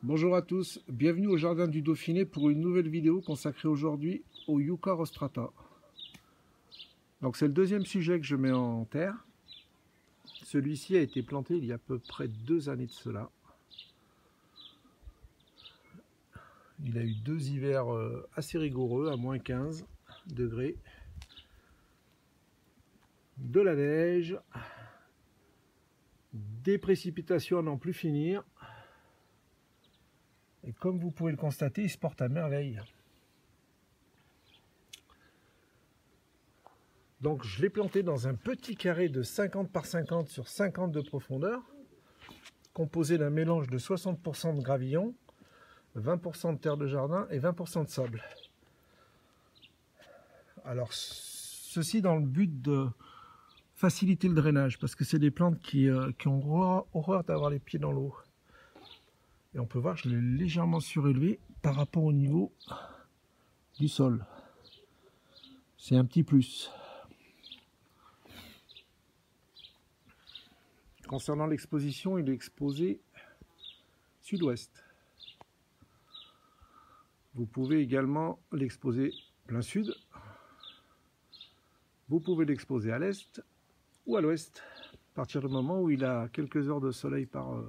Bonjour à tous, bienvenue au Jardin du Dauphiné pour une nouvelle vidéo consacrée aujourd'hui au Yucca rostrata. Donc c'est le deuxième sujet que je mets en terre. Celui-ci a été planté il y a à peu près 2 années de cela. Il a eu 2 hivers assez rigoureux, à moins 15 degrés. De la neige, des précipitations à n'en plus finir. Et comme vous pouvez le constater, il se porte à merveille. Donc je l'ai planté dans un petit carré de 50 par 50 sur 50 de profondeur, composé d'un mélange de 60% de gravillon, 20% de terre de jardin et 20% de sable. Alors ceci dans le but de faciliter le drainage, parce que c'est des plantes qui ont horreur d'avoir les pieds dans l'eau. Et on peut voir que je l'ai légèrement surélevé par rapport au niveau du sol. C'est un petit plus. Concernant l'exposition, il est exposé sud-ouest. Vous pouvez également l'exposer plein sud. Vous pouvez l'exposer à l'est ou à l'ouest. À partir du moment où il a quelques heures de soleil par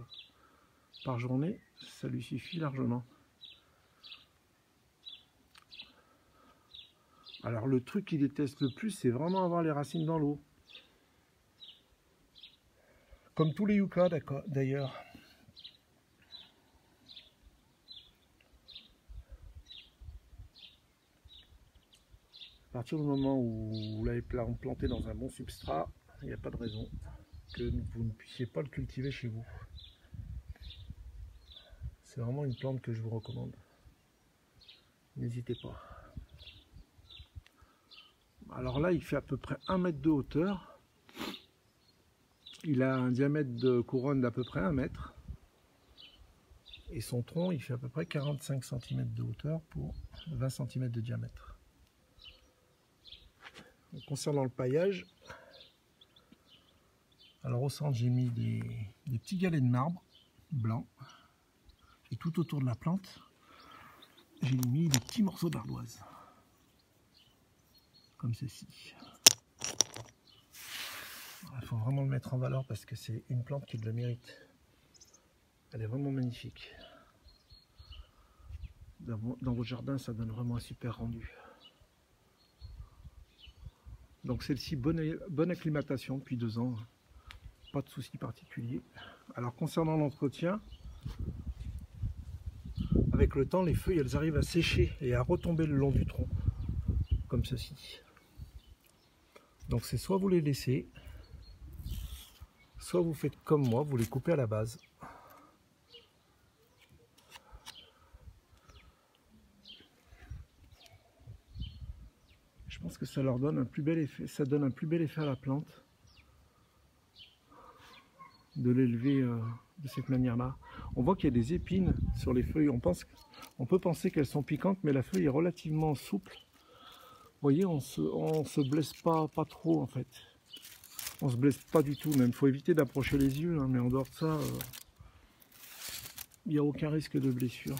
journée, ça lui suffit largement. Alors le truc qu'il déteste le plus, c'est vraiment avoir les racines dans l'eau. Comme tous les yuccas d'ailleurs. À partir du moment où vous l'avez planté dans un bon substrat, il n'y a pas de raison que vous ne puissiez pas le cultiver chez vous. C'est vraiment une plante que je vous recommande. N'hésitez pas. Alors là, il fait à peu près 1 mètre de hauteur. Il a un diamètre de couronne d'à peu près 1 mètre. Et son tronc, il fait à peu près 45 cm de hauteur pour 20 cm de diamètre. Donc, concernant le paillage, alors au centre, j'ai mis des petits galets de marbre blanc. Et tout autour de la plante, j'ai mis des petits morceaux d'ardoise. Comme ceci. Il faut vraiment le mettre en valeur parce que c'est une plante qui le mérite. Elle est vraiment magnifique. Dans votre jardin, ça donne vraiment un super rendu. Donc celle-ci, bonne acclimatation depuis 2 ans. Pas de soucis particuliers. Alors concernant l'entretien, avec le temps, les feuilles, elles arrivent à sécher et à retomber le long du tronc. Comme ceci. Donc c'est soit vous les laissez, soit vous faites comme moi, vous les coupez à la base. Je pense que ça leur donne un plus bel effet, ça donne un plus bel effet à la plante de l'élever de cette manière-là. On voit qu'il y a des épines sur les feuilles. On peut penser qu'elles sont piquantes, mais la feuille est relativement souple. Vous voyez, on se blesse pas trop en fait. On se blesse pas du tout même. Il faut éviter d'approcher les yeux, hein, mais en dehors de ça, il n'y a aucun risque de blessure.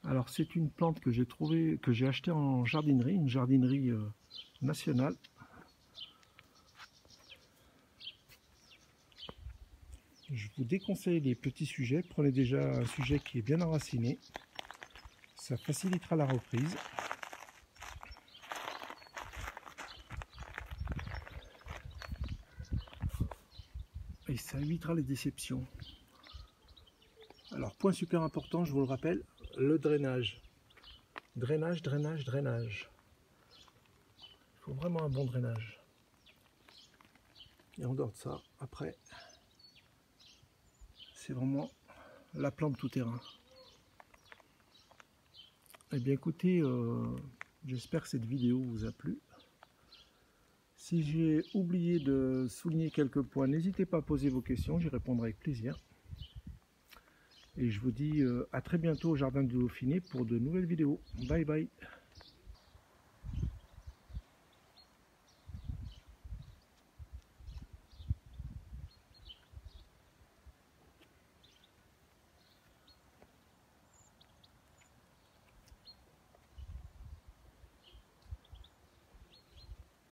Alors c'est une plante que j'ai achetée en jardinerie, une jardinerie nationale. Je vous déconseille les petits sujets. Prenez déjà un sujet qui est bien enraciné. Ça facilitera la reprise. Et ça évitera les déceptions. Alors point super important, je vous le rappelle, le drainage. Drainage, drainage, drainage. Il faut vraiment un bon drainage. Et en dehors de ça, après, c'est vraiment la plante tout terrain. Eh bien écoutez, j'espère que cette vidéo vous a plu. Si j'ai oublié de souligner quelques points, n'hésitez pas à poser vos questions, j'y répondrai avec plaisir. Et je vous dis à très bientôt au Jardin du Dauphiné pour de nouvelles vidéos. Bye bye.